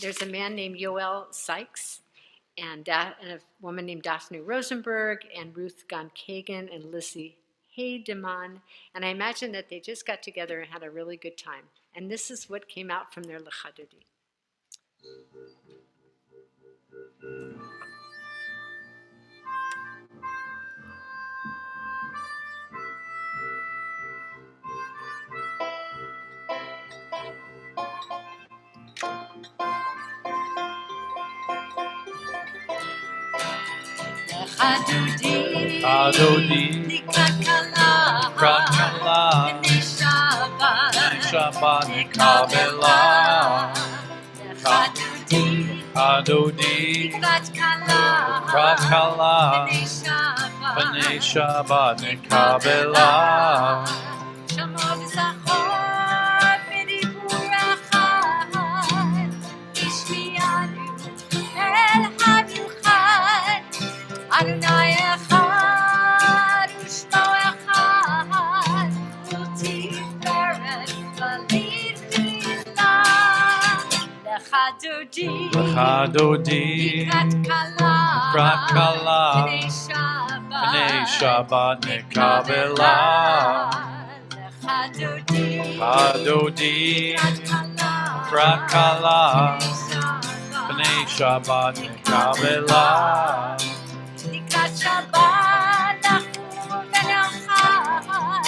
There's a man named Yoel Sykes and a woman named Daphne Rosenberg and Ruth Gon-Kagan and Lissy Heidemann. And I imagine that they just got together and had a really good time. And this is what came out from their Lecha Dodi. Lecha Dodi, Likrat Kala, B'nei Shabbat Nekabela. Lecha Dodi, Likrat Kala, B'nei Shabbat Nekabela. Adonai echad u'shmo echad u'tiferet v'litchila. Lecha Dodi, Likrat Kala, B'nei Shabbat Nekabela. Lecha Dodi, Likrat Kala, B'nei Shabbat Nekabela. Shabbat nachum v'nachar,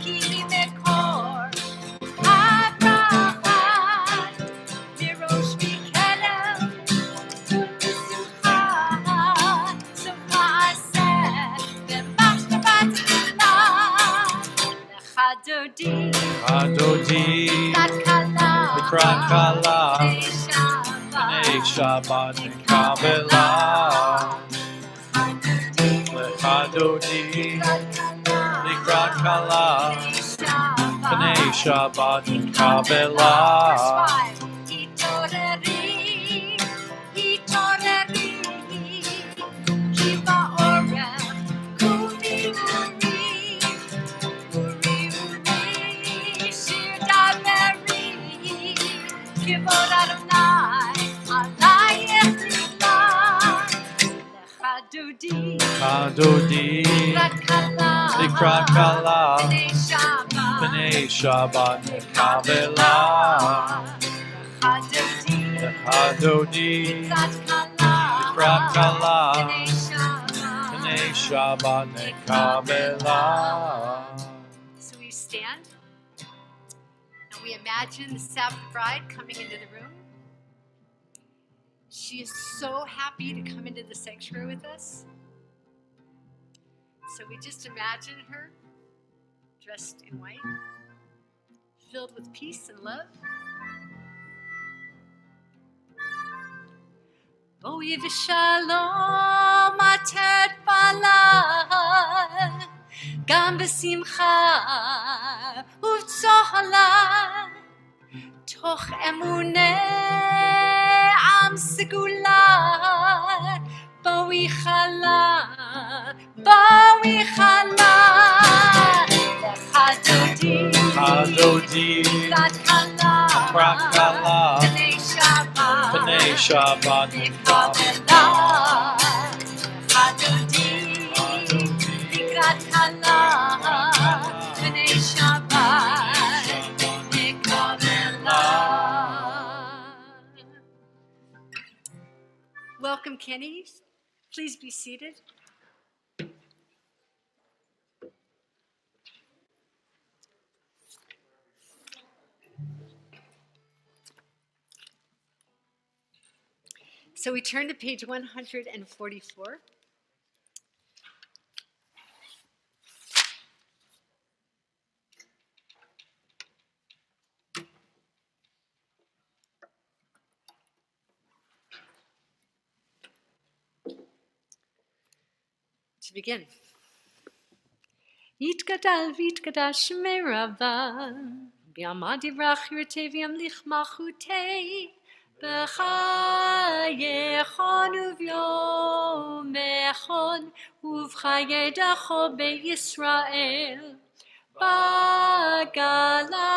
ki mekor habracha, mirosh mikelem u'misucha, sufa aseh v'machshava tefillah. Lecha Dodi, Likrat Kala, B'nei Shabbat Nekabela. Lecha Dodi, Likrat Kala, B'nei Shabbat Nekabela. Ki ba'orech kuli uri, shir daveri, kivod Adonai alayech niflah. Lecha Dodi, Likrat Kala, B'nei Shabbat Nekabela. Lecha Dodi, Likrat Kala, B'nei Shabbat Nekabela. So we stand and we imagine the Sabbath bride coming into the room. She is so happy to come into the sanctuary with us. So we just imagine her dressed in white, filled with peace and love. Boi v'shalom atet bala, gam b'simcha uv'tzohala, toch emuneh am segula. Boi chala, Boi chala. Lecha Dodi, Likrat Kala, B'nei Shabbat Nekabela. Lecha Dodi, Likrat Kala, B'nei Shabbat Nekabela. Welcome, Kenny. Please be seated. So we turn to page 144. To begin. Yitgadal v'yitgadash merava, b'yamad yivrach yirtei v'yamlich malchutei, b'chayechon uvyom echon, uvchayedacho beYisrael, bagala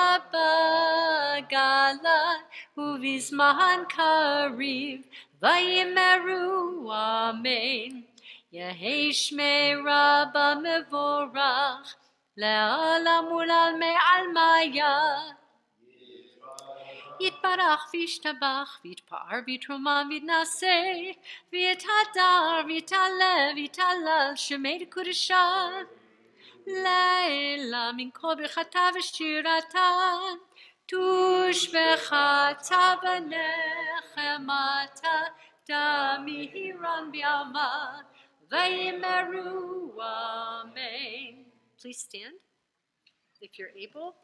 Kala Uvizman Kariv Vayimeru Amen Yehi Shmei Rabba Mevorach Le'olam ulal me'almaya Yitbarach v'yishtabach v'yitpar v'yitromam v'yitnaseh v'yithadar v'yitalev v'yitalal shemei kudashah Leila min kol b'chata v'shirata tush b'chata v'nechemata damihiran b'yama v'yimeru amen. Please stand if you're able.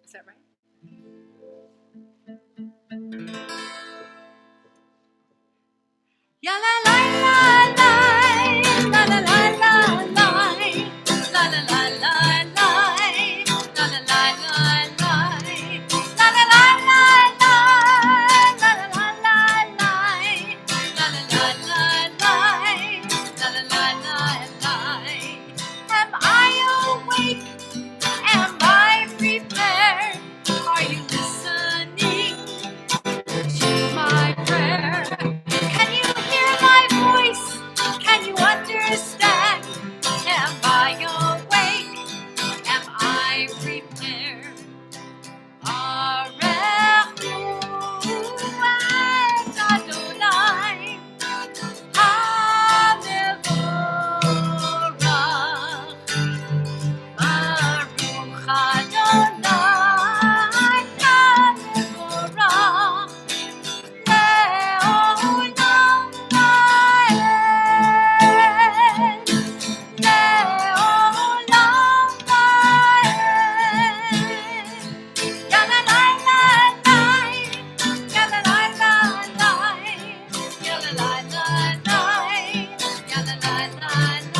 Is that right? Ya la la la la la la la la la la la la la la la la la Am I awake? Am I prepared? Are you listening to my prayer? Can you hear my voice? Can you understand? Am I awake? Am I prepared? Arechu et Adonai HaMevorach Baruch Adonai HaMevorach Le'olam Vaed Le'olam Vaed Ya la la la la Ya la la la la Ya la la la la Ya la la la la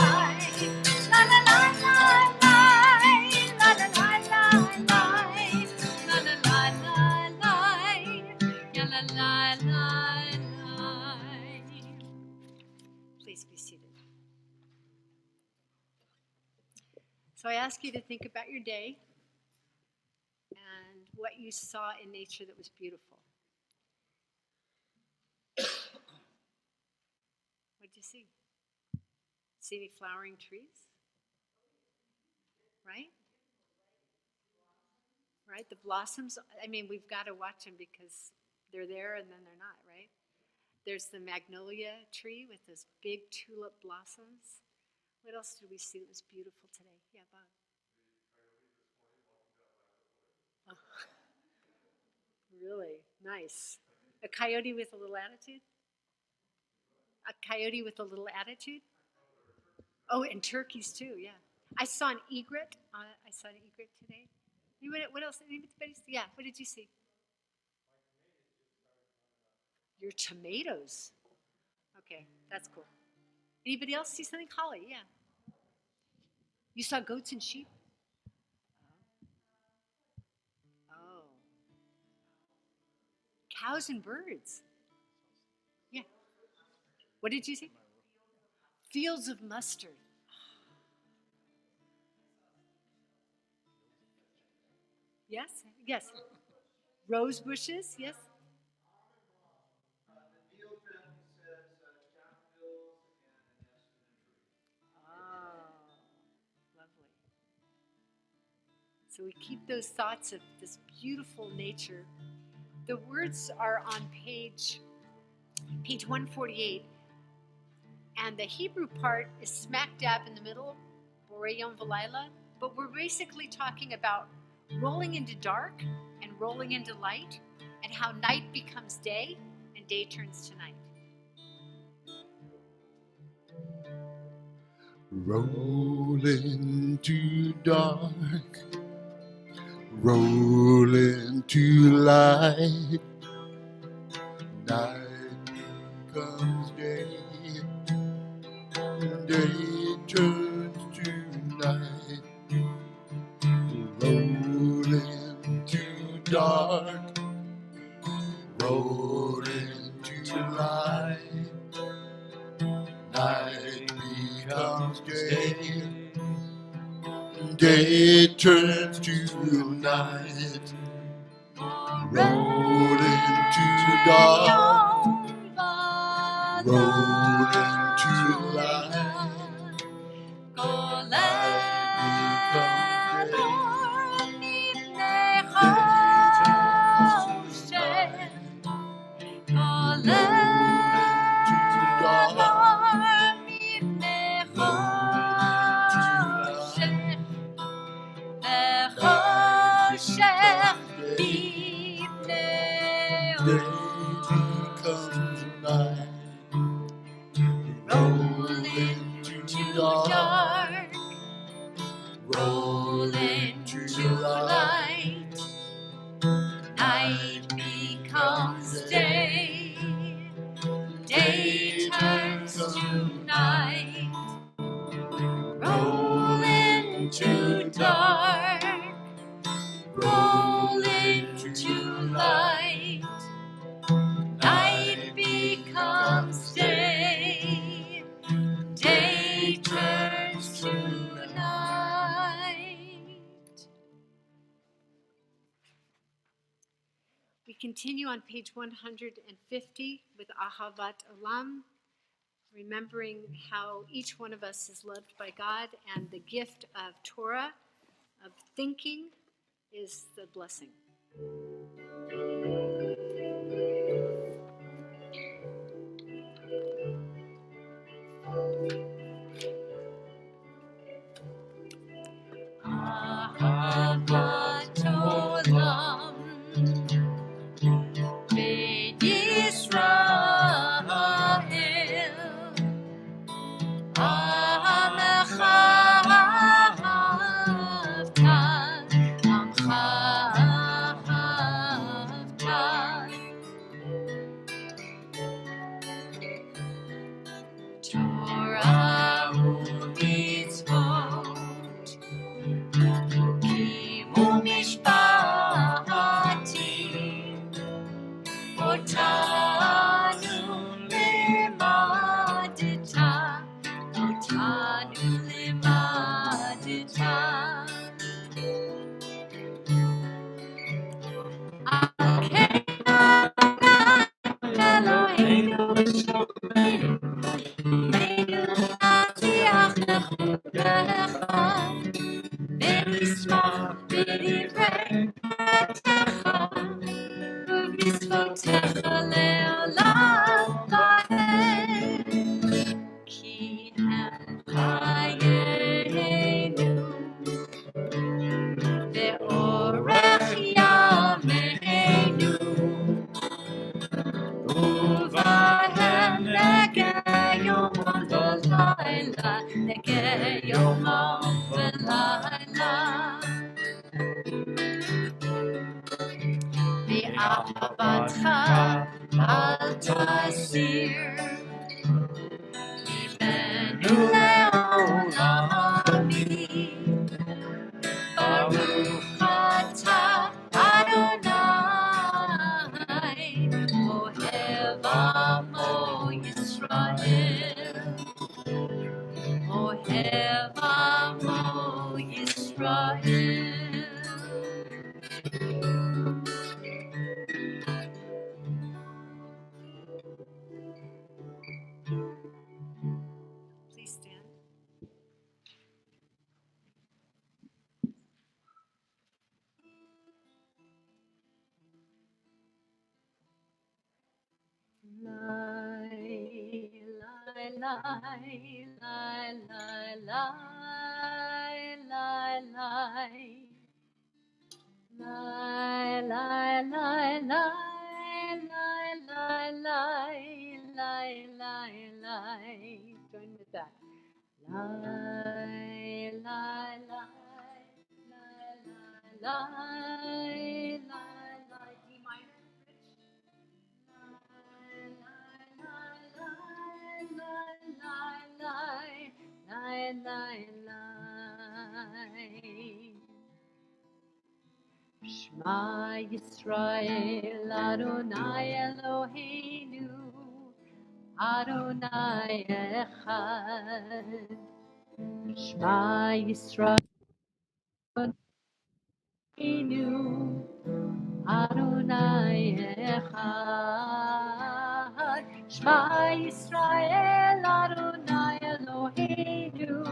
La la la la la La la la la la La la la la la Ya la la la la. Please be seated. So I ask you to think about your day and what you saw in nature that was beautiful. What did you see? See any flowering trees? Right? Right? The blossoms, I mean, we've got to watch them because they're there and then they're not, right? There's the magnolia tree with those big tulip blossoms. What else did we see that was beautiful today? Yeah, Bob. Oh. Really? Nice. A coyote with a little attitude? A coyote with a little attitude? Oh, and turkeys too, yeah. I saw an egret. I saw an egret today. What else? Anybody? Yeah, what did you see? Your tomatoes. Okay, that's cool. Anybody else see something? Holly, yeah. You saw goats and sheep? Oh. Cows and birds. Yeah. What did you see? Fields of mustard. Yes, yes. Rose bushes, yes. Oh, lovely. So we keep those thoughts of this beautiful nature. The words are on page 148, and the Hebrew part is smack dab in the middle, Boreyom V'Laila, but we're basically talking about rolling into dark and rolling into light, and how night becomes day and day turns to night. Roll into dark, roll into light, night becomes day, day turns to night. Roll into dark, roll into light, night becomes day, Day turns to night. Roll into dark. Roll into light. Light becomes day. Roll into dark. Day becomes night. Roll into dark. Roll into light. Night becomes day. Day turns to night. Roll into dark. Roll into light. Night becomes day. Day turns to night. We continue on page 150 with Ahavat Olam, remembering how each one of us is loved by God, and the gift of Torah, of thinking, is the blessing. Ahavat Olam Yisrael Amecha Ahavta Amcha Ahavta Torah u'mitzvot Kimu mishpatim Otanu limadita Otanu limadita Eloheinu v'shomeinu Natiach lecha ונשמח בדברי תורתך ובמצוותיך לעולם ועד כי הם חיינו ואורך ימינו ובהם נגע יומם ולילה נגע יומם ולילה ואהבתך אל תסיר ממנו לעולמים ברוך אתה אדוני אוהב עמו ישראל אוהב עמו ישראל Please stand. Join with that. D minor, Shema Yisrael Adonai Eloheinu Adonai Echad Shema Yisrael Eloheinu, Adonai Echad. Shema Yisrael, Adonai Eloheinu,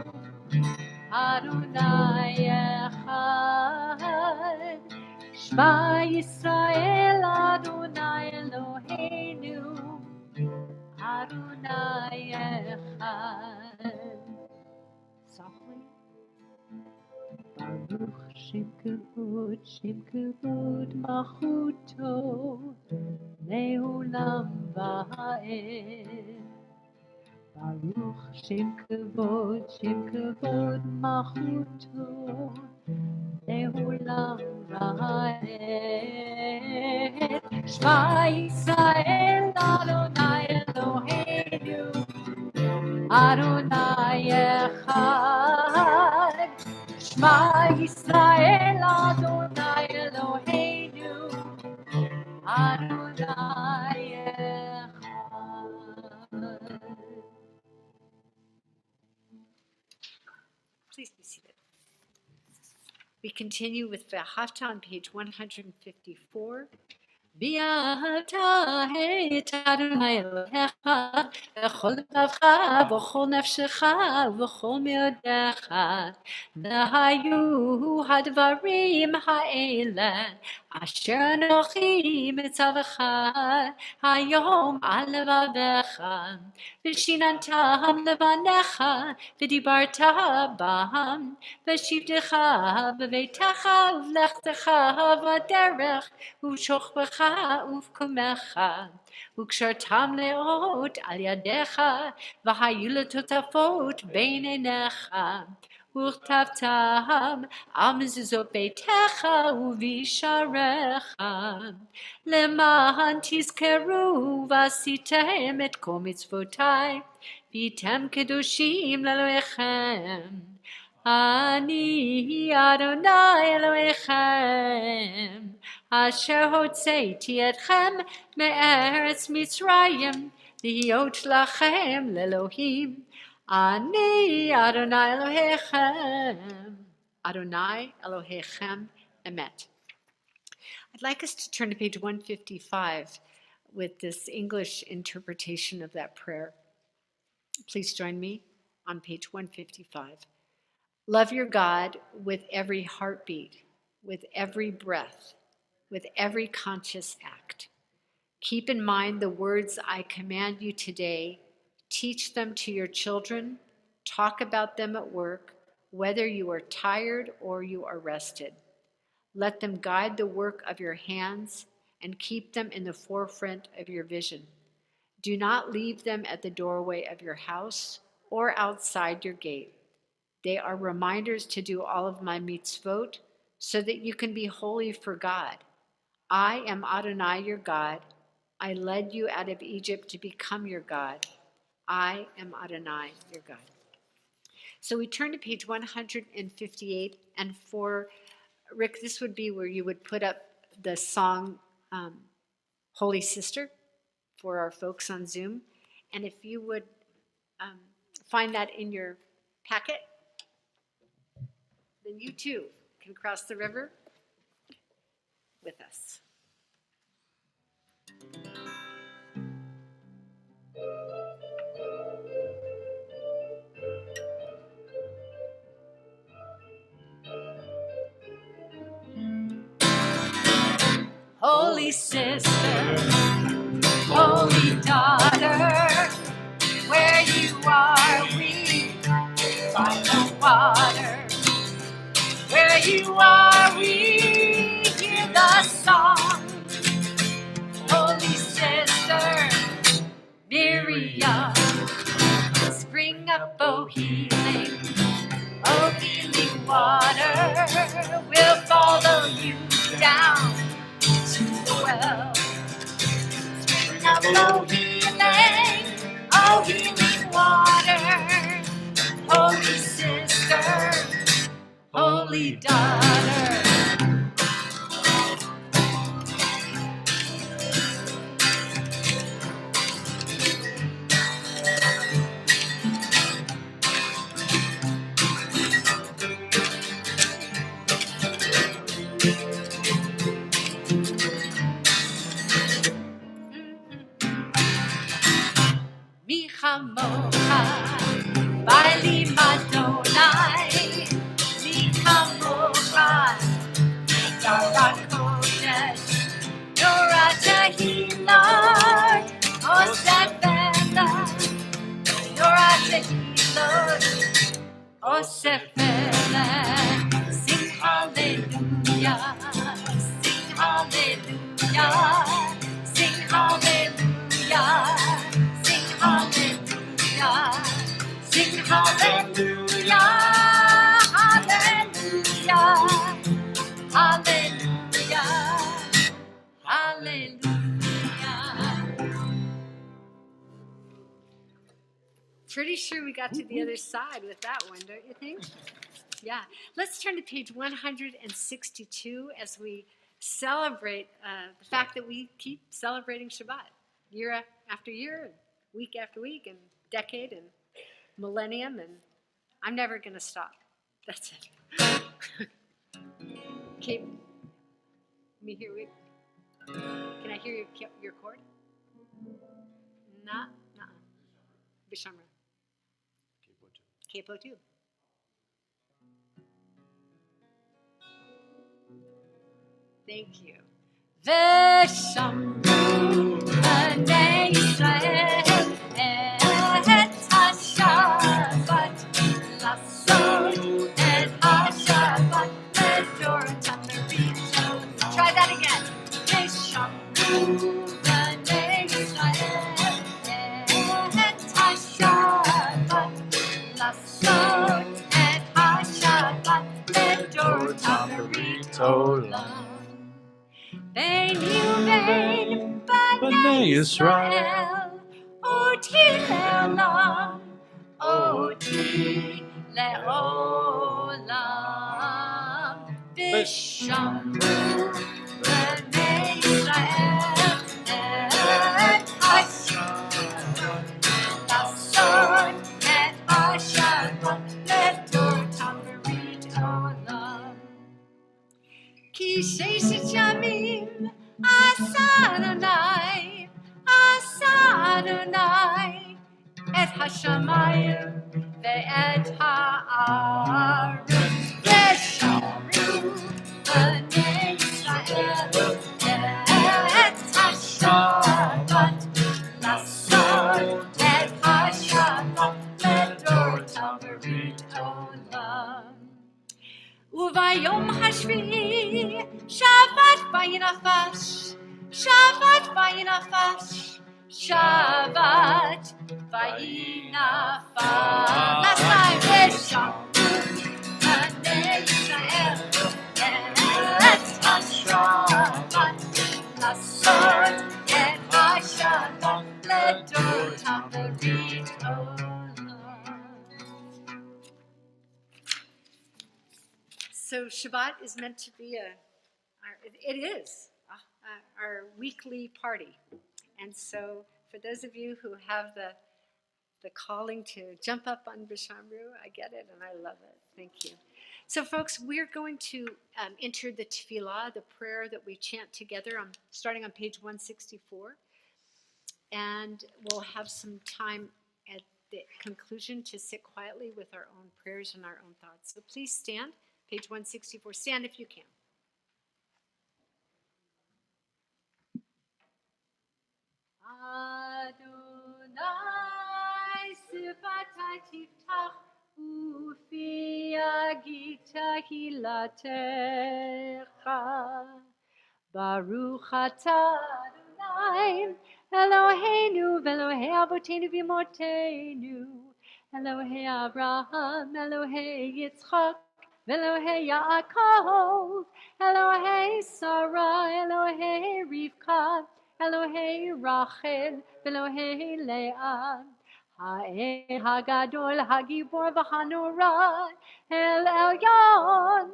Adonai Echad. Shema Yisrael, Adonai Eloheinu, Adonai Echad. Softly. Baruch Shem Kavod Malchuto Leolam Va'ed. Baruch Shem Kavod Malchuto Leolam Va'ed. Shema Yisrael Adonai Eloheinu, Adonai Echad. Shema Yisrael Adonai Eloheinu, Adonai Echad. Please be seated. We continue with V'ahavta on page 154. ואהבת את אדוני אלוהיך בכל לבבך ובכל נפשך ובכל מאודיך. והיו הדברים האלה אשר אנוכי מצווך היום על לבביך, ושיננתם לבניך ודיברת בהם, בשבתך בביתך ובלכתך בדרך ובשוכבך ובקומך, וקשרתם לאות על ידיך, והיו לטוטפות בין עיניך, וכתבתם על מזוזות ביתך ובשעריך, למען תזכרו ועשיתם את כל מצוותיי, והייתם קדושים לאלוהיכם. אני אדוני אלוהיכם, אשר הוצאתי אתכם מארץ מצרים, להיות לכם לאלוהים. אני אדוני אלוהיכם, אדוני אלוהיכם אמת. I'd like us to turn to page 155 with this English interpretation of that prayer. Please join me on page 155. Love your God with every heartbeat, with every breath, with every conscious act. Keep in mind the words I command you today. Teach them to your children. Talk about them at work, whether you are tired or you are rested. Let them guide the work of your hands and keep them in the forefront of your vision. Do not leave them at the doorway of your house or outside your gate. They are reminders to do all of my mitzvot so that you can be holy for God. I am Adonai your God. I led you out of Egypt to become your God. I am Adonai your God. So we turn to page 158, and for Rick, this would be where you would put up the song Holy Sister for our folks on Zoom. And if you would find that in your packet, then you too can cross the river with us. Holy sister, holy daughter, where you are we by the water. Where you are we hear the song. Holy sister, Miriam, spring up, oh healing water. We'll follow you down to the well. Spring up, oh healing water. Holy sister, holy daughter. kamocha, Baili Madonai, Mi kamocha, Darat Kodesh, Nora Tehilot, Osefela, Nora Tehilot, Osefela, sing hallelujah, sing hallelujah, sing hallelujah, sing hallelujah, sing hallelujah, hallelujah, hallelujah, hallelujah. Pretty sure we got to the other side with that one, don't you think? Yeah. Let's turn to page 162 as we celebrate the fact that we keep celebrating Shabbat year after year, and week after week, and decade, and millennium, and I'm never going to stop. That's it. Okay. Let me hear it. Can I hear your chord? Nah. Bishamra. Capo 2. Thank you. ושמרו בני ישראל את השבת, לעשות את השבת לדורתם בראשון. Try that again. ושמרו בני ישראל את השבת, לעשות את השבת לדורתם בראשון. Ven Bnei Yisrael, Oti le'olam, Oti le'olam. V'shamru Bnei Yisrael et hashabot, לעשות את השבת לדורתם בראשון. כי ששת ימים עשה אדוני את השמיים ואת הארץ, ושמרו בני ישראל את השבת, לעשות את השבת לדורתם בראשון. וביום השביעי שבת וינפש, שבת וינפש, שבת וינפש. Last time, ושמרו בני ישראל את השבת, לעשות את השבת לדורתם בראשון. So Shabbat is meant to be our weekly party. And so for those of you who have the calling to jump up on Bishamru, I get it and I love it. Thank you. So folks, we're going to enter the tefillah, the prayer that we chant together, starting on page 164. And we'll have some time at the conclusion to sit quietly with our own prayers and our own thoughts. So please stand. Page 164. Stand if you can. Adonai sifatai tiftach ufi agita hilatecha. Baruch atah Adonai Eloheinu ve'Elohei avotenu v'imotenu, Elohei Abraham, Elohei Yitzchak, Elohei Yaakov, Elohei Sarah, Elohei Rivka, Elohei Rachel, Elohei Leah. Ha'el Hagadol, Hagibor v'Hanora, El Elyon,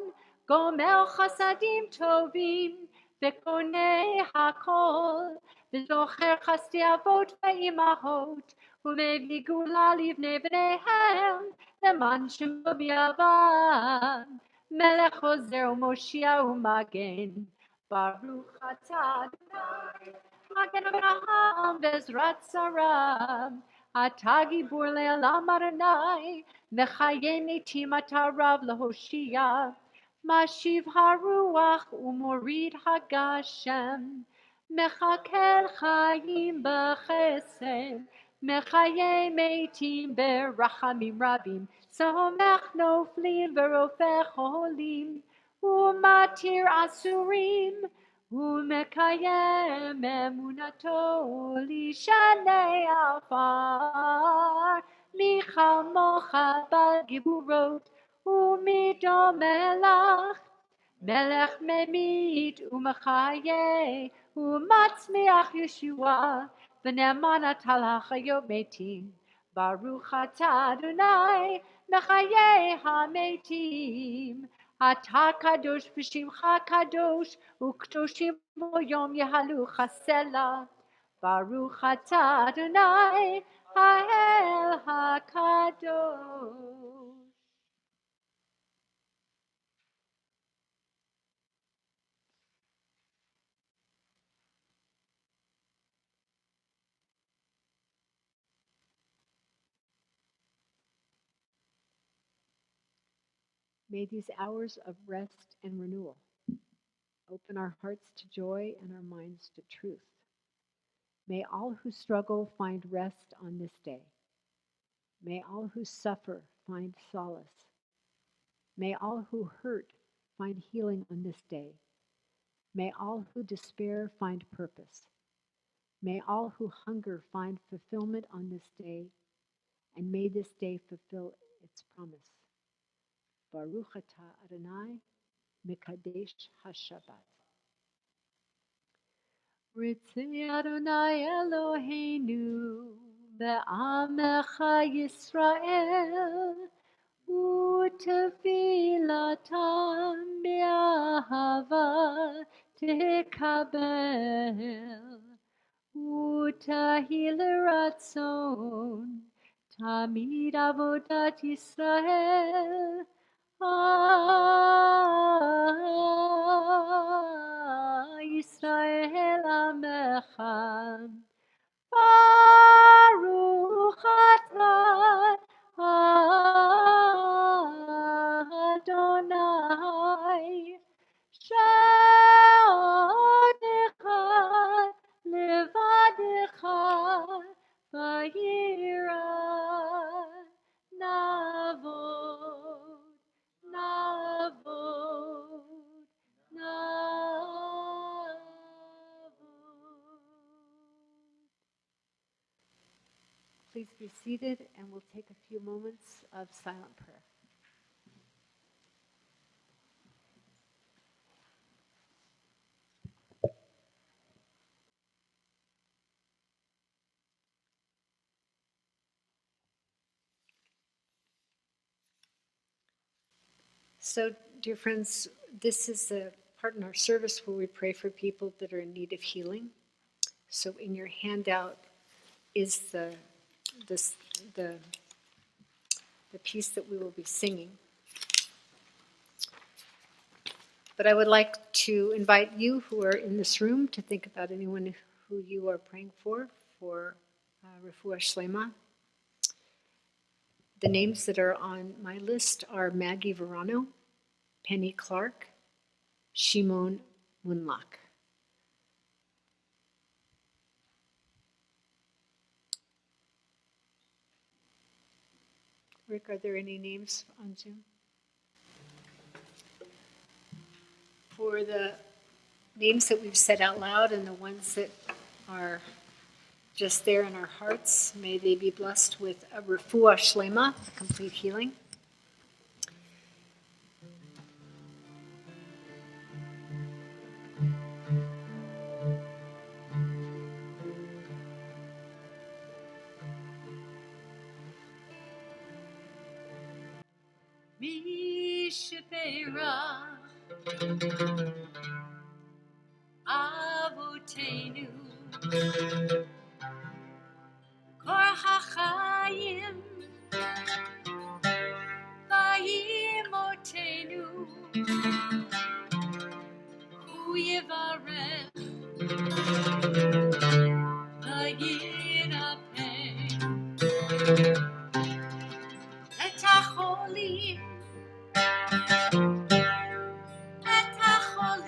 Gomer Chasadim Tovim, V'konei Hakol, V'zocher Chasdei Avot v'Imahot, U'mevii Gula livnei bneihem, Leman Shemo b'yavam, Melech Ozer u'Moshia u'Magen. Baruch atah Adonai, Magen Avraham v'Ezrat Sarah, אתה גיבור לעולם אדוני, מחיה מתים אתה רב להושיע. משיב הרוח ומוריד הגשם, מחכה חיים בחסד, מחיה מתים ברחמים רבים, סומך נופלים ורופא חולים, ומתיר אסורים, ומקיים אמונתו לשני עפר. מי כמוך בגיבורות ומדומה לך, מלך ממית ומחיה ומצמיח ישועה, ונאמן אתה לחיות מתים. ברוך אתה אדוני מחיה המתים. אתה קדוש ושמך קדוש, וקדושים היום יהלוך סלה. ברוך אתה אדוני האל הקדוש. May these hours of rest and renewal open our hearts to joy and our minds to truth. May all who struggle find rest on this day. May all who suffer find solace. May all who hurt find healing on this day. May all who despair find purpose. May all who hunger find fulfillment on this day, and may this day fulfill its promise. Baruch atah Adonai Mekadesh HaShabbat. Ritzei Adonai Eloheinu be'amecha Yisrael, u'tefilatam be'ahava tekabel, u'tahil ratzon tamid avodat Yisrael. Yisrael Amecha, Baruch atah Adonai, she'onecha levadecha vayira navod. Please be seated, and we'll take a few moments of silent prayer. So, dear friends, this is the part in our service where we pray for people that are in need of healing. So in your handout is the piece that we will be singing. But I would like to invite you who are in this room to think about anyone who you are praying for refuah shlema. The names that are on my list are Maggie Verano, Penny Clark, Shimon Munlak. Rick, are there any names on Zoom? For the names that we've said out loud and the ones that are just there in our hearts, may they be blessed with a refuah shlema, complete healing. Mishpera Avotenu Kor HaChaim Vayimotenu Hu Yevarech Vayirapeh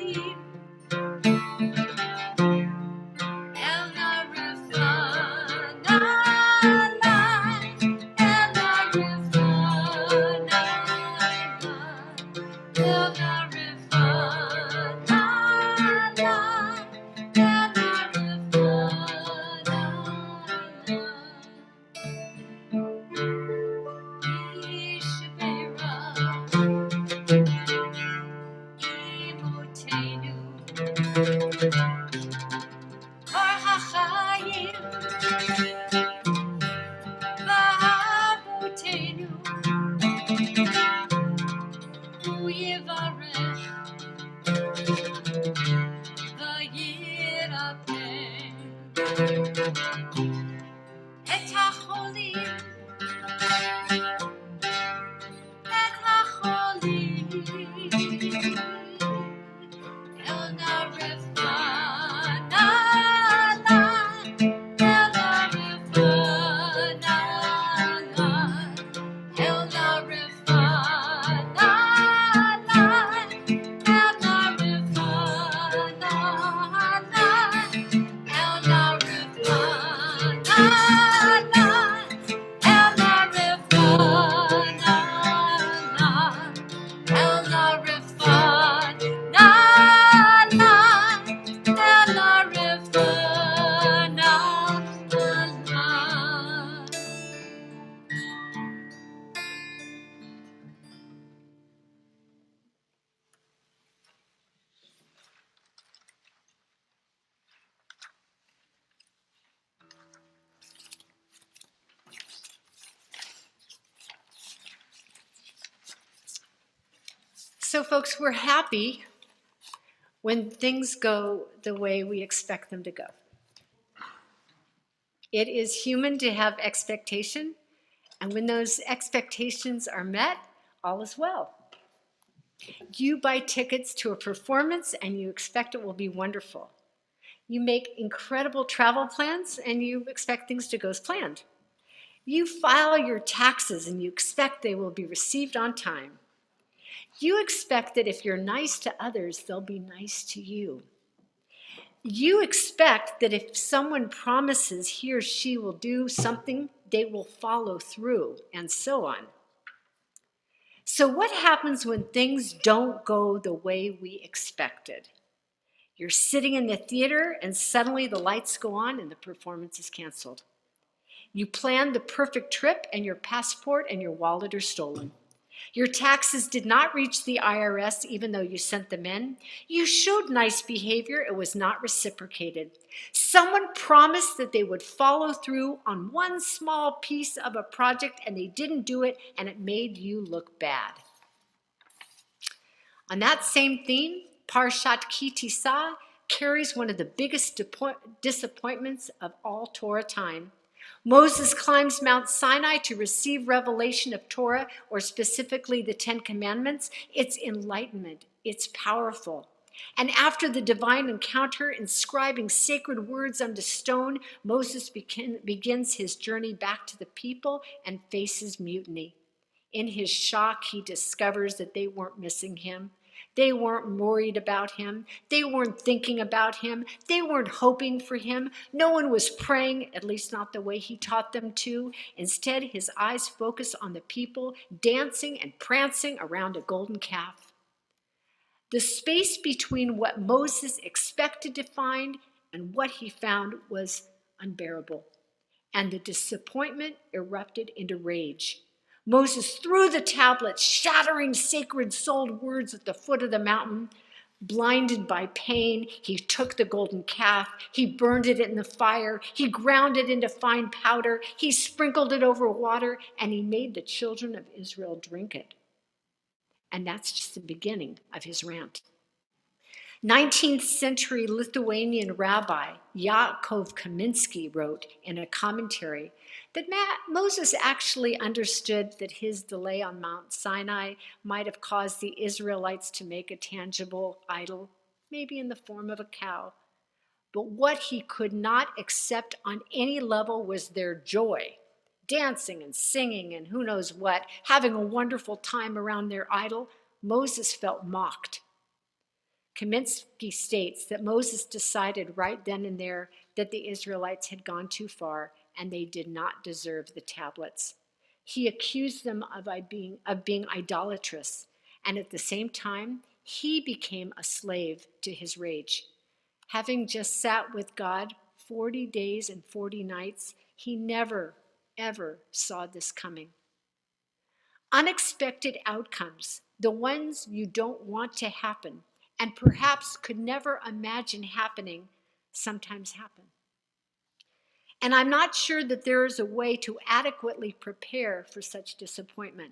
Hacholim El Narifana El Narifana El Narifana El Narifana Ishbera Imotenu Kor HaChayim V'Avotenu Hu Yivarech V'Yirapeh Et HaCholim Et HaCholim El Narifana El Narifana El Narifana El Narifana El Narifana El So, folks, we're happy when things go the way we expect them to go. It is human to have expectation, and when those expectations are met, all is well. You buy tickets to a performance and you expect it will be wonderful. You make incredible travel plans and you expect things to go as planned. You file your taxes and you expect they will be received on time. You expect that if you're nice to others, they'll be nice to you. You expect that if someone promises he or she will do something, they will follow through, and so on. So what happens when things don't go the way we expected? You're sitting in the theater and suddenly the lights go on and the performance is canceled. You planned the perfect trip and your passport and your wallet are stolen. Your taxes did not reach the IRS even though you sent them in. You showed nice behavior, it was not reciprocated. Someone promised that they would follow through on one small piece of a project and they didn't do it and it made you look bad. On that same theme, Parshat Ki Tisa carries one of the biggest disappointments of all Torah time. Moses climbs Mount Sinai to receive revelation of Torah, or specifically the Ten Commandments. It's enlightenment. It's powerful. And after the divine encounter, inscribing sacred words onto stone, Moses begins his journey back to the people and faces mutiny. In his shock, he discovers that they weren't missing him. They weren't worried about him. They weren't thinking about him. They weren't hoping for him. No one was praying, at least not the way he taught them to. Instead, his eyes focused on the people dancing and prancing around a golden calf. The space between what Moses expected to find and what he found was unbearable, and the disappointment erupted into rage. Moses threw the tablets, shattering sacred souled words at the foot of the mountain. Blinded by pain, he took the golden calf, he burned it in the fire, he ground it into fine powder, he sprinkled it over water, and he made the children of Israel drink it. And that's just the beginning of his rant. 19th century Lithuanian rabbi Yaakov Kaminsky wrote in a commentary that Moses actually understood that his delay on Mount Sinai might have caused the Israelites to make a tangible idol, maybe in the form of a cow. But what he could not accept on any level was their joy, dancing and singing and who knows what, having a wonderful time around their idol. Moses felt mocked. Kaminsky states that Moses decided right then and there that the Israelites had gone too far and they did not deserve the tablets. He accused them of being idolatrous, and at the same time, he became a slave to his rage. Having just sat with God 40 days and 40 nights, he never, ever saw this coming. Unexpected outcomes, the ones you don't want to happen and perhaps could never imagine happening, sometimes happen. And I'm not sure that there is a way to adequately prepare for such disappointment.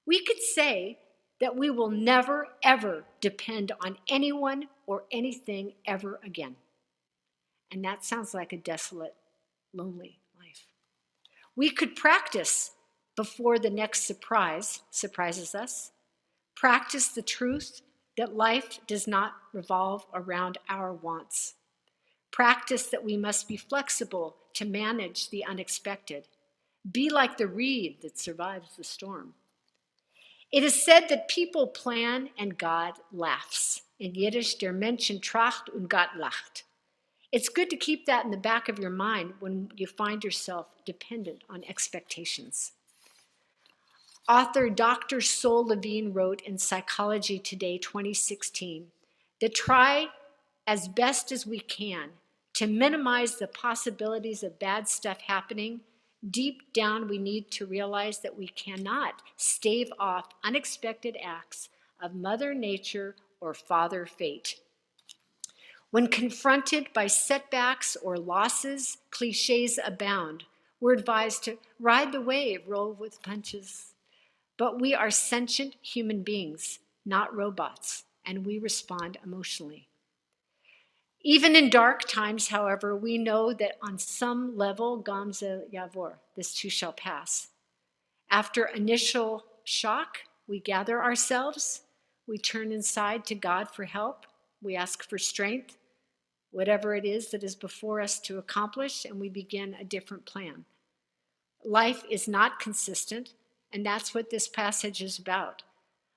We could say that we will never, ever depend on anyone or anything ever again. And that sounds like a desolate, lonely life. We could practice before the next surprise surprises us. Practice the truth that life does not revolve around our wants. Practice that we must be flexible to manage the unexpected. Be like the reed that survives the storm. It is said that people plan and God laughs. In Yiddish, der Menschen tracht und Gott lacht. It's good to keep that in the back of your mind when you find yourself dependent on expectations. Author Dr. Sol Levine wrote in Psychology Today 2016 that try as best as we can to minimize the possibilities of bad stuff happening. Deep down, we need to realize that we cannot stave off unexpected acts of Mother Nature or Father Fate. When confronted by setbacks or losses, cliches abound. We're advised to ride the wave, roll with punches. But we are sentient human beings, not robots, and we respond emotionally. Even in dark times, however, we know that on some level, Gamze Yavor, this too shall pass. After initial shock, we gather ourselves, we turn inside to God for help, we ask for strength, whatever it is that is before us to accomplish, and we begin a different plan. Life is not consistent, and that's what this passage is about.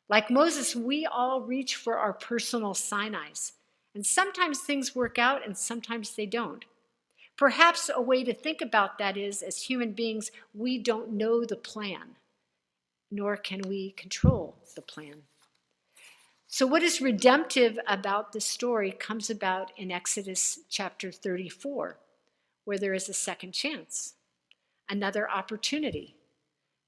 Like Moses, we all reach for our personal Sinais, and sometimes things work out and sometimes they don't. Perhaps a way to think about that is, as human beings, we don't know the plan, nor can we control the plan. So what is redemptive about the story comes about in Exodus chapter 34, where there is a second chance, another opportunity.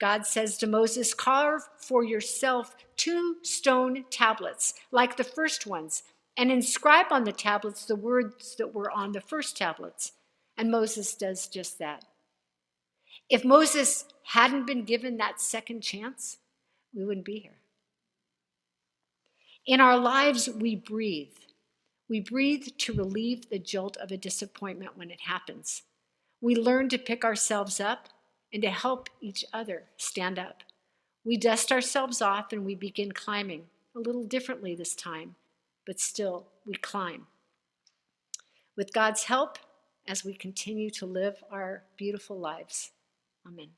God says to Moses, carve for yourself 2 stone tablets, like the first ones, and inscribe on the tablets the words that were on the first tablets. And Moses does just that. If Moses hadn't been given that second chance, we wouldn't be here. In our lives, we breathe. We breathe to relieve the jolt of a disappointment when it happens. We learn to pick ourselves up and to help each other stand up. We dust ourselves off and we begin climbing, a little differently this time, but still we climb. With God's help, as we continue to live our beautiful lives. Amen.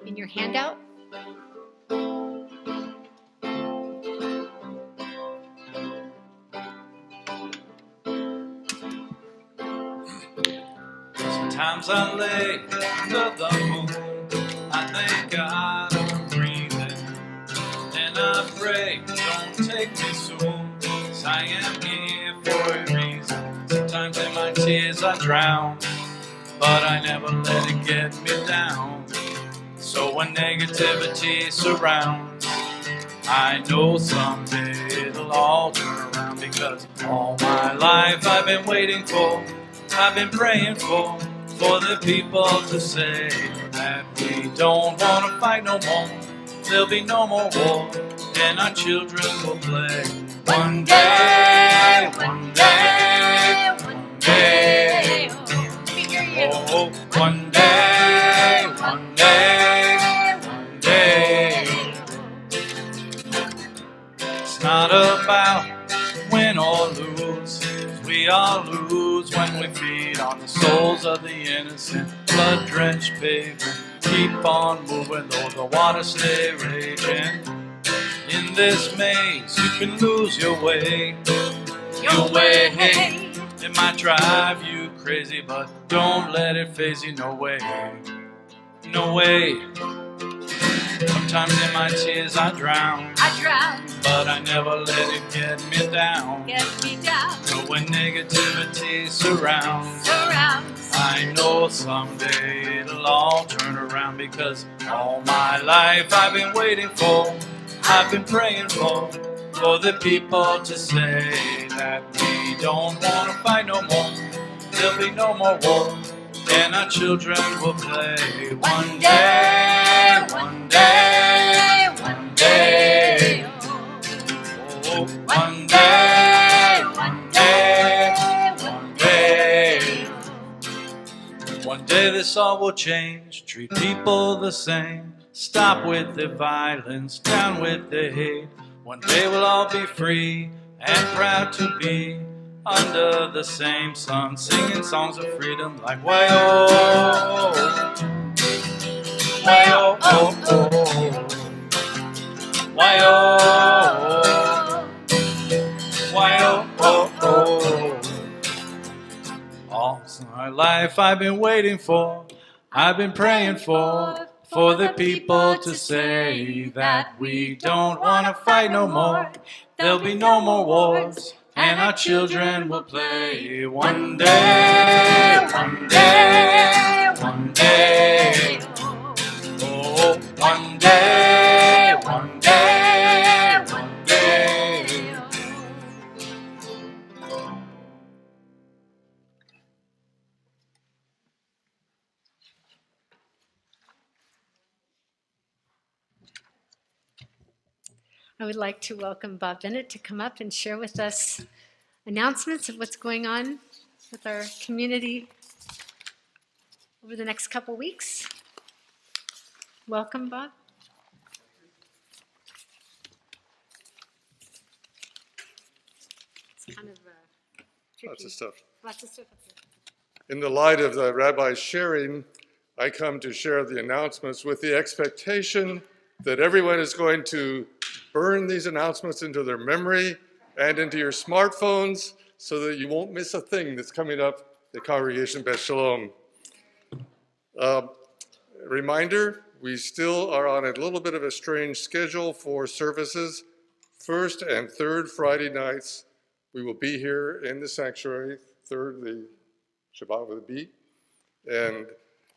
In your handout, Sometimes I lay under the moon, I thank God I'm breathing, and I pray, don't take me soon, 'cause I am here for a reason. Sometimes in my tears I drown, but I never let it get me down. So when negativity surrounds, I know someday it'll all turn around, because all my life I've been waiting for, I've been praying for the people to say that we don't want to fight no more, there'll be no more war, and our children will play. One day, one day, one day, oh, one day, one day, one day. It's not about win or lose, 'cause we all lose when we feed on the souls of the innocent. Blood-drenched pavement, keep on moving though the waters stay raging. In this maze, you can lose your way. Your way, it might drive you crazy, but don't let it faze you, no way. No way. Sometimes in my tears I drown, but I never let it get me down. So when negativity surrounds, I know someday it'll all turn around, because all my life I've been waiting for, I've been praying for the people to say that we don't want to fight no more. There'll be no more war, and our children will play. One day, one day, one day. Oh, one day, one day, one day. One day this all will change, treat people the same. Stop with the violence, down with the hate. One day we'll all be free and proud to be under the same sun, singing songs of freedom like why-oh, why-oh, oh, oh, why-oh, why-oh, oh, oh. All my life I've been waiting for, I've been praying for the people to say that we don't want to fight no more. There'll be no more wars, and our children will play. One day, one day, one day. Oh, one day, one day, one day. I would like to welcome Bob Bennett to come up and share with us announcements of what's going on with our community over the next couple weeks. Welcome, Bob. It's kind of tricky. Lots of stuff. Lots of stuff up there. In the light of the rabbi's sharing, I come to share the announcements with the expectation that everyone is going to burn these announcements into their memory and into your smartphones so that you won't miss a thing that's coming up at Congregation Beth Shalom. Reminder, we still are on a little bit of a strange schedule for services. First and third Friday nights, we will be here in the sanctuary, third, the Shabbat with a beat. And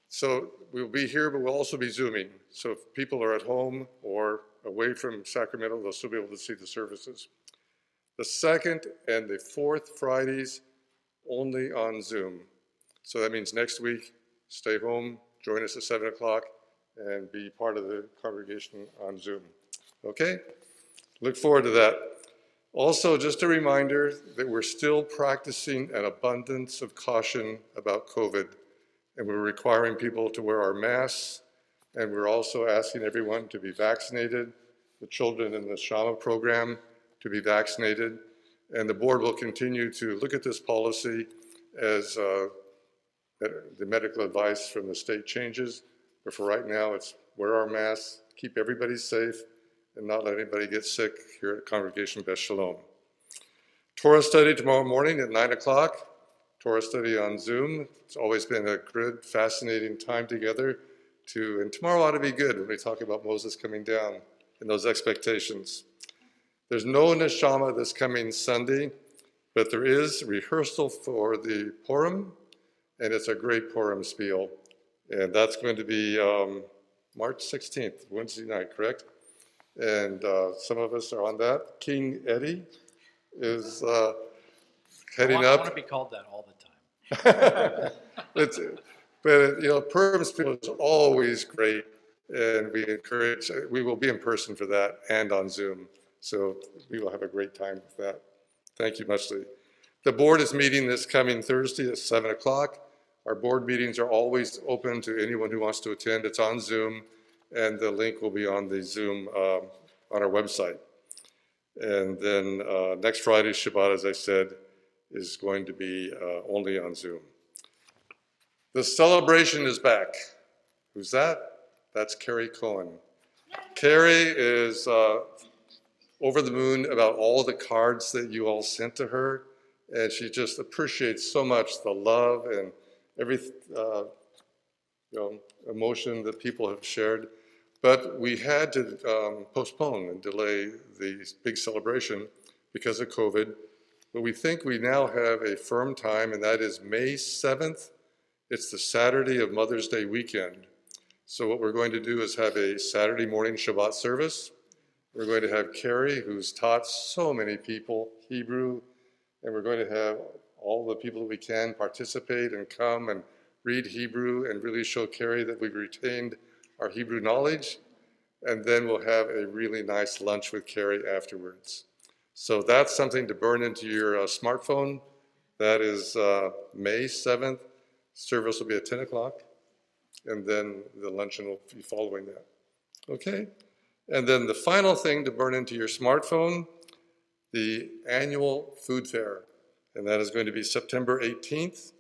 so we'll be here, but we'll also be Zooming. So if people are at home or away from Sacramento, they'll still be able to see the services. The second and the fourth Fridays, only on Zoom. So that means next week, stay home, join us at 7 o'clock, and be part of the congregation on Zoom. Okay? Look forward to that. Also, just a reminder that we're still practicing an abundance of caution about COVID, and we're requiring people to wear our masks, and we're also asking everyone to be vaccinated, the children in the Shama program to be vaccinated, and the board will continue to look at this policy as the medical advice from the state changes, but for right now, it's wear our masks, keep everybody safe, and not let anybody get sick here at Congregation Beth Shalom. Torah study tomorrow morning at 9 o'clock. Torah study on Zoom. It's always been a good, fascinating time together. And tomorrow ought to be good when we talk about Moses coming down and those expectations. There's no neshama this coming Sunday, but there is rehearsal for the Purim, and it's a great Purim spiel. And that's going to be March 16th, Wednesday night, correct? And some of us are on that. King Eddie is heading up. I want to be called that all the time. But Purim spiel is always great, and we will be in person for that and on Zoom. So we will have a great time with that. Thank you muchly. The board is meeting this coming Thursday at 7 o'clock. Our board meetings are always open to anyone who wants to attend. It's on Zoom, and the link will be on the Zoom on our website. And then next Friday, Shabbat, as I said, is going to be only on Zoom. The celebration is back. Who's that? That's Carrie Cohen. Carrie is over the moon about all the cards that you all sent to her, and she just appreciates so much the love and every emotion that people have shared. But we had to postpone and delay the big celebration because of COVID. But we think we now have a firm time, and that is May 7th. It's the Saturday of Mother's Day weekend. So what we're going to do is have a Saturday morning Shabbat service. We're going to have Carrie, who's taught so many people Hebrew, and we're going to have all the people that we can participate and come and read Hebrew and really show Carrie that we've retained our Hebrew knowledge. And then we'll have a really nice lunch with Carrie afterwards. So that's something to burn into your smartphone. That is May 7th. Service will be at 10 o'clock, and then the luncheon will be following that. Okay? And then the final thing to burn into your smartphone, the annual food fair. And that is going to be September 18th,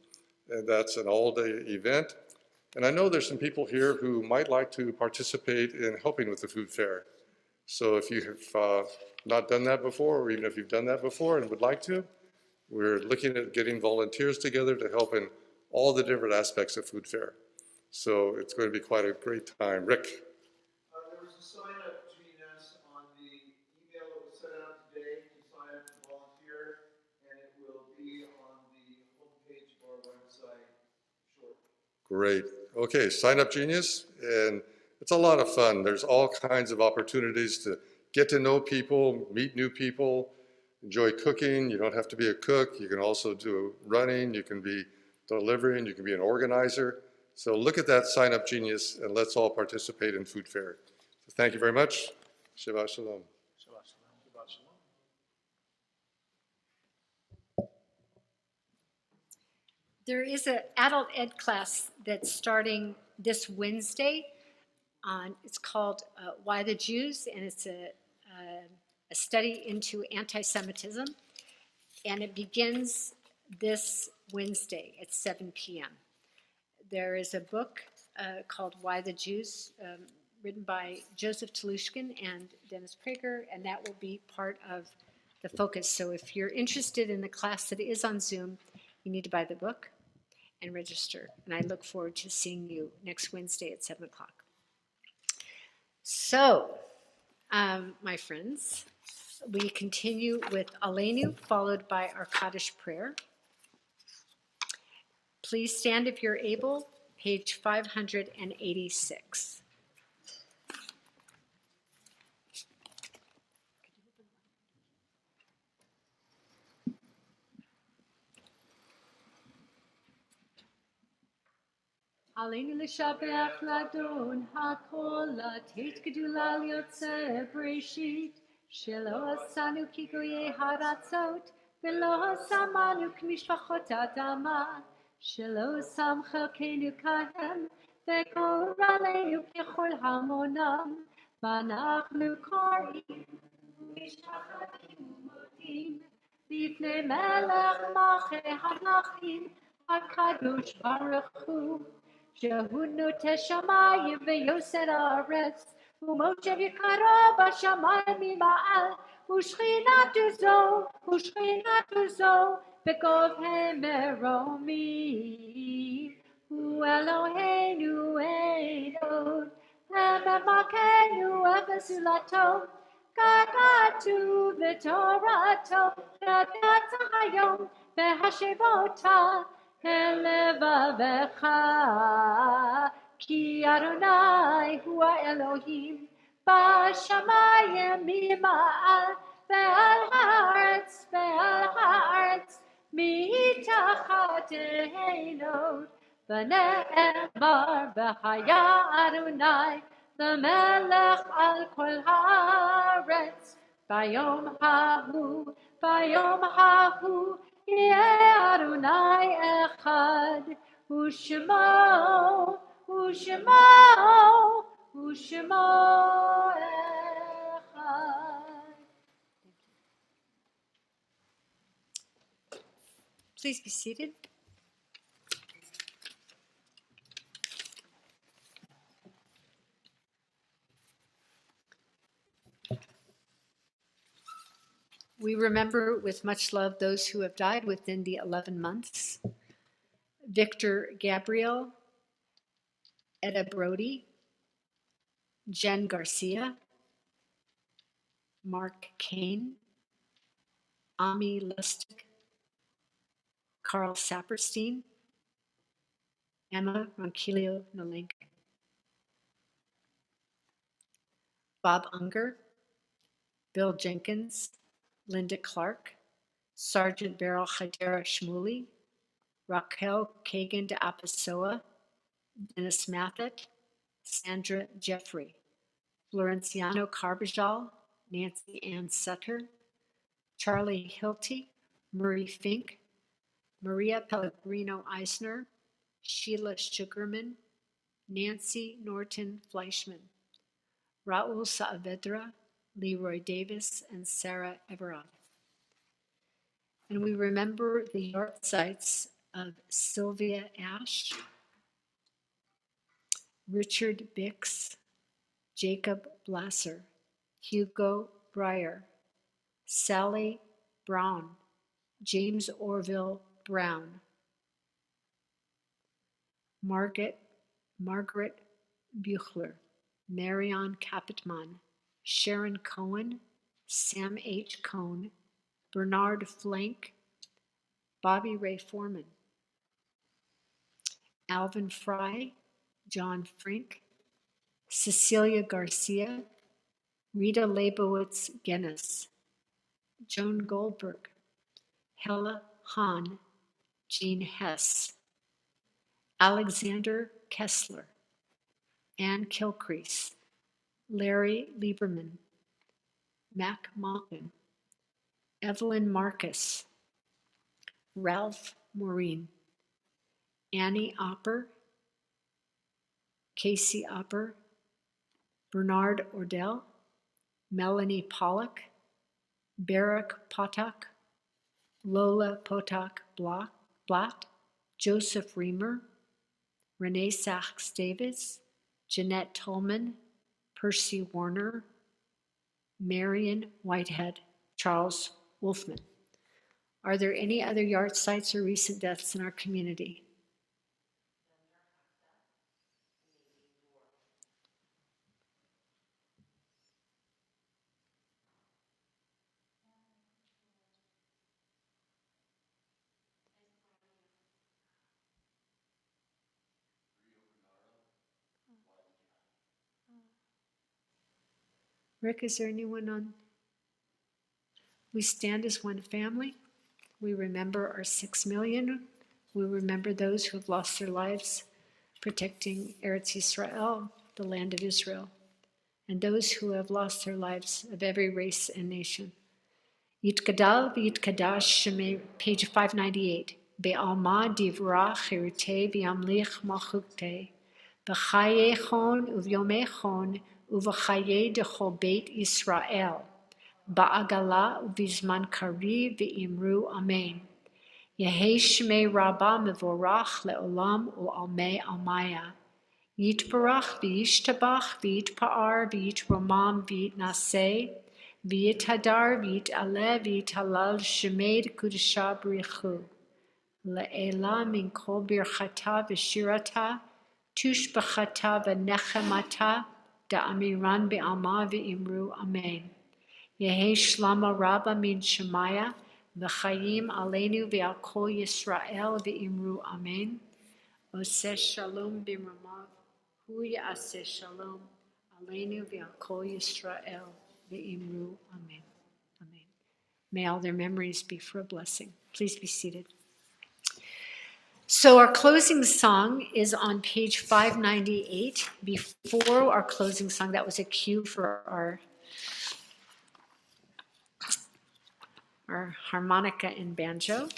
and that's an all-day event. And I know there's some people here who might like to participate in helping with the food fair. So if you have not done that before, or even if you've done that before and would like to, we're looking at getting volunteers together to help in all the different aspects of food fair. So it's going to be quite a great time. Rick? There was a sign up, Genius, on the email that was sent out today to sign up to volunteer, and it will be on the homepage of our website shortly. Great. Okay, Sign Up Genius, and it's a lot of fun. There's all kinds of opportunities to get to know people, meet new people, enjoy cooking. You don't have to be a cook. You can also do running. You can be delivering. You can be an organizer. So look at that Sign Up Genius, and let's all participate in food fair. So thank you very much. Shabbat Shalom. Shabbat Shalom. Shabbat Shalom. There is an adult ed class that's starting this Wednesday. It's called Why the Jews, and it's a study into anti-Semitism. And it begins this Wednesday at 7 p.m. There is a book called Why the Jews, written by Joseph Telushkin and Dennis Prager, and that will be part of the focus. So if you're interested in the class that is on Zoom, you need to buy the book and register. And I look forward to seeing you next Wednesday at 7 o'clock. So, my friends, we continue with Aleinu, followed by our Kaddish prayer. Please stand if you're able, page 586. Aleinu l'shabach ladon hakol latet gedula liotze breshit shelo asanu kigoye haratzot velo samanu k'mishpachot adama shelo sam chelkenu kahem vekor aleinu kechol hamonam v'anachnu korim mishpachatim umodim lifnei melech malchei hamlachim HaKadosh Baruch Hu Shehu note shamayim veyoser haaretz u'moshe yikaro b'shamayim mima'al u'shchinatu zo b'kov hemeromim Hu Eloheinu Eilon Hemekenu Efesulato Kadatu v'torato Kadata hayom v'hashivota Elevavecha Ki Adonai Hu Elohim B'shamayim mima'al Ve'al haaretz mitachat einot V'ne'emar v'haya Adonai L'melech al kol haaretz Bayom hahu Yeh Adonai echad U'shemo echad. Please be seated. We remember with much love those who have died within the 11 months. Victor Gabriel, Etta Brody, Jen Garcia, Mark Kane, Ami Lustig, Carl Saperstein, Emma Ronquillo Nolenk, Bob Unger, Bill Jenkins, Linda Clark, Sergeant Beryl Hadera Shmuley, Raquel Kagan de Apasoa, Dennis Mathet, Sandra Jeffrey, Florenciano Carbajal, Nancy Ann Sutter, Charlie Hilty, Murray Fink, Maria Pellegrino Eisner, Sheila Sugarman, Nancy Norton Fleischman, Raul Saavedra, Leroy Davis, and Sarah Everard. And we remember the yahrzeits of Sylvia Ash, Richard Bix, Jacob Blasser, Hugo Breyer, Sally Brown, James Orville Brown, Margaret Buchler, Marion Capitman, Sharon Cohen, Sam H. Cohn, Bernard Flank, Bobby Ray Foreman, Alvin Fry, John Frink, Cecilia Garcia, Rita Leibowitz Guinness, Joan Goldberg, Hella Hahn, Jean Hess, Alexander Kessler, Ann Kilcrease, Larry Lieberman, Mac Malkin, Evelyn Marcus, Ralph Maureen, Annie Opper, Casey Opper, Bernard Ordell, Melanie Pollock, Barak Potok, Lola Potok Blatt, Joseph Reamer, Renee Sachs Davis, Jeanette Tolman, Percy Warner, Marion Whitehead, Charles Wolfman. Are there any other yahrzeits or recent deaths in our community? Rick, is there anyone on? We stand as one family. We remember our 6 million. We remember those who have lost their lives protecting Eretz Yisrael, the land of Israel, and those who have lost their lives of every race and nation. Yitgadal v'yitkadash shemei, page 598. Be'alma divra chirute v'yamlich malchukte. B'chayechon uvyomechon uv'chaye dechol beit Yisrael. Ba'agala uvizman kari v'imru amen. Yehei shmei rabba mevorach le'olam u'almei almaya. Yitbarach v'yishtabach v'yitpa'ar v'yitromam v'yitnaseh v'yithadar v'yit'aleh v'yithalal shemed kudusha b'richu. Le'ela min kol birchata v'shirata tush b'chata v'nechemata da'amiran be'alma v'imru amen. Yehi shlama rabba min shemaya v'chayim aleinu v'al kol Yisrael v'imru amen. Oseh shalom b'mamav hu ya'aseh shalom aleinu v'al kol Yisrael v'imru amen. Amen. May all their memories be for a blessing. Please be seated. So our closing song is on page 598. Before our closing song, that was a cue for our harmonica and banjo.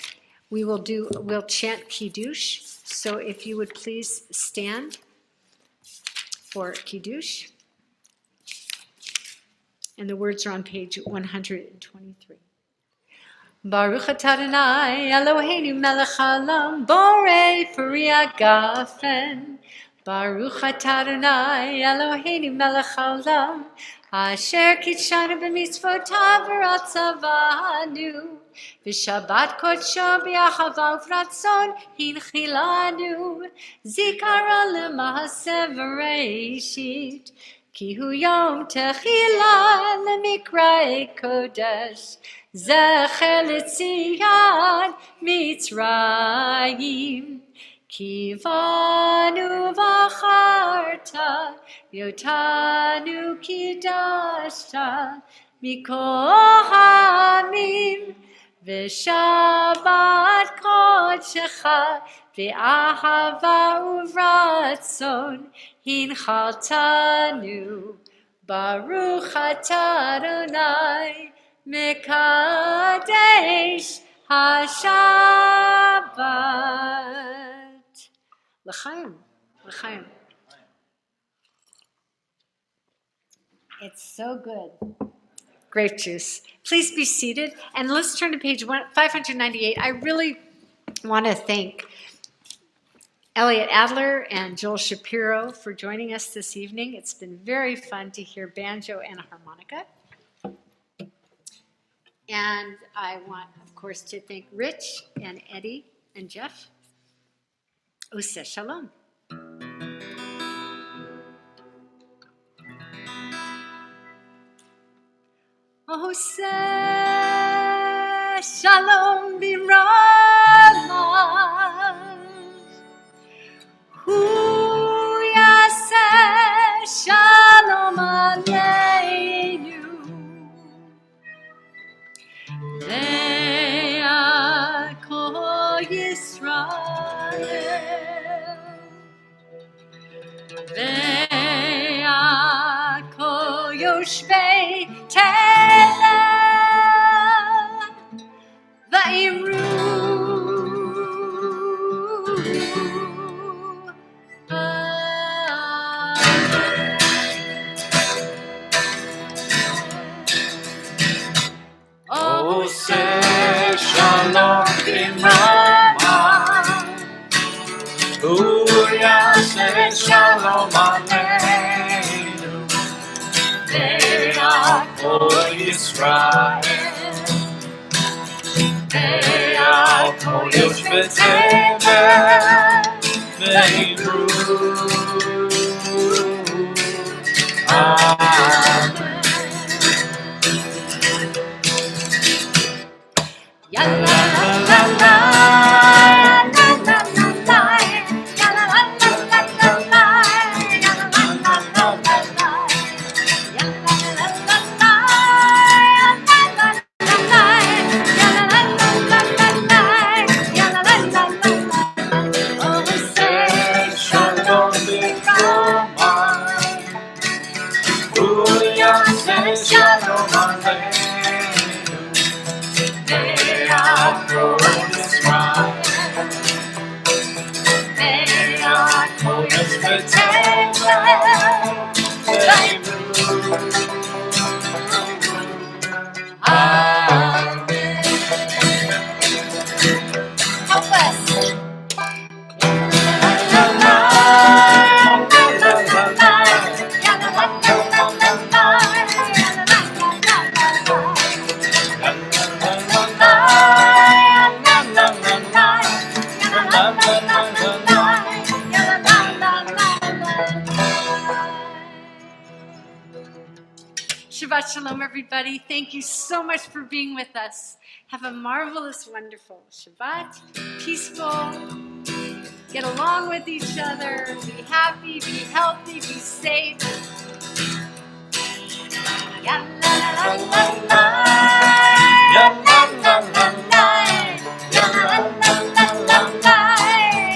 We'll chant Kiddush. So if you would please stand for Kiddush. And the words are on page 123. Baruch atah Adonai Eloheinu melech haolam borei peri hagafen Baruch atah Adonai Eloheinu melech haolam, asher kitshanu b'mitzvotav v'ratzavanu, v'shabbat kodsho b'achava uvratzon hinchilanu, zikara l'maaseh v'reishit, ki hu yom techila l'mikra'e kodesh, zecher l'tzion Mitzrayim. Kivanu v'acharta, yotanu kidashta, mikohamim, v'shabbat kodshecha, v'ahava uvratzon, hinchaltanu, baruch atah Adonai, mekadesh HaShabbat. L'chaim, l'chaim. It's so good. Grape juice. Please be seated, and let's turn to page 598. I really want to thank Elliot Adler and Joel Shapiro for joining us this evening. It's been very fun to hear banjo and harmonica. And I want, of course, to thank Rich and Eddie and Jeff. Oseh Shalom. Oseh Shalom b'Ramah, Hu Yaseh Shalom Aleinu, Ve'akol Yisrael, Ve'akol Yoshvei Tel Va'imru Oseh Shalom b'Ramah, Hu Yaseh Shalom Aleinu, Ve'akol Yisrael, Ve'akol Yoshvei Tevel Ve'imru. Amen. Ya la la la la, la la la la, ya la la la la la, ya la la la la la, ya la la la la, ya la la la la, ya la la la la, ya la la la la. Oseh Shalom b'Ramah, Hu Yaseh Shalom Aleinu, Ve'akol Yisrael, Ve'akol Yoshvei Tevel Ve'imru. Amen. Help us. Shabbat Shalom, everybody. Thank you so much for being with us. Have a marvelous, wonderful Shabbat. Peaceful. Get along with each other. Be happy, be healthy, be safe. Ya la la la la la. Ya la la la la. Ya la la la la la.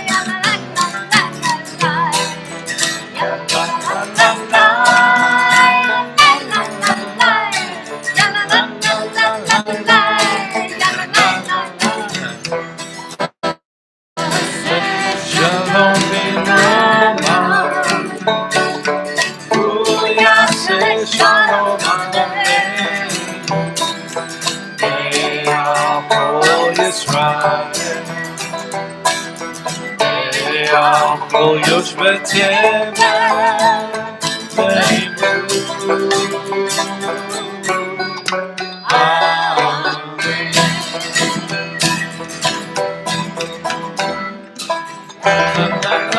Ya la la la la la. Ya la la la la la. Shalom b'Ramah, Hu Yaseh Shalom Aleinu, Ve'akol Yisrael, Ve'akol כל יושבי תבל,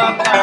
Amen.